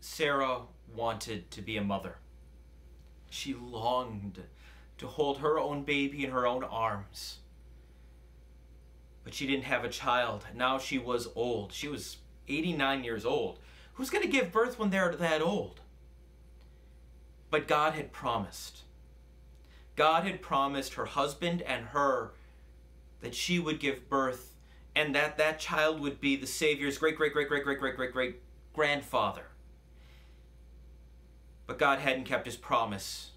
Sarah wanted to be a mother. She longed to hold her own baby in her own arms. But she didn't have a child. Now she was old. She was 89 years old. Who's going to give birth when they're that old? But God had promised. God had promised her husband and her that she would give birth and that that child would be the Savior's great-great-great-great-great-great-great-grandfather. But God hadn't kept his promise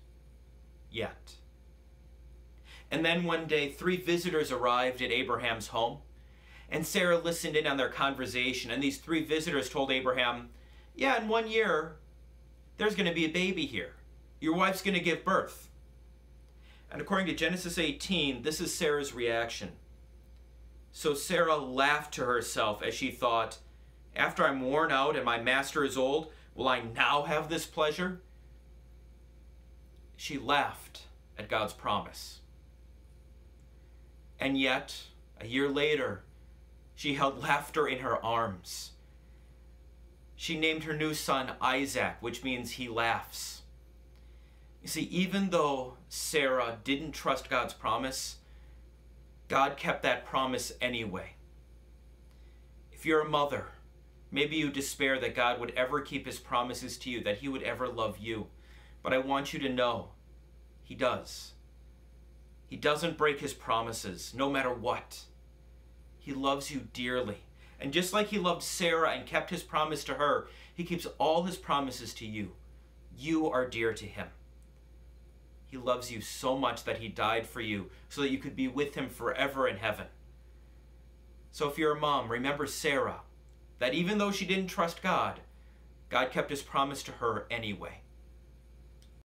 yet. And then one day, 3 visitors arrived at Abraham's home, and Sarah listened in on their conversation, and these 3 visitors told Abraham, yeah, in 1 year, there's going to be a baby here. Your wife's going to give birth. And according to Genesis 18, this is Sarah's reaction. So Sarah laughed to herself as she thought, after I'm worn out and my master is old, will I now have this pleasure? She laughed at God's promise. And yet, a year later, she held laughter in her arms. She named her new son Isaac, which means he laughs. You see, even though Sarah didn't trust God's promise, God kept that promise anyway. If you're a mother, maybe you despair that God would ever keep his promises to you, that he would ever love you. But I want you to know, he does. He doesn't break his promises, no matter what. He loves you dearly. And just like he loved Sarah and kept his promise to her, he keeps all his promises to you. You are dear to him. He loves you so much that he died for you so that you could be with him forever in heaven. So if you're a mom, remember Sarah, that even though she didn't trust God, God kept his promise to her anyway.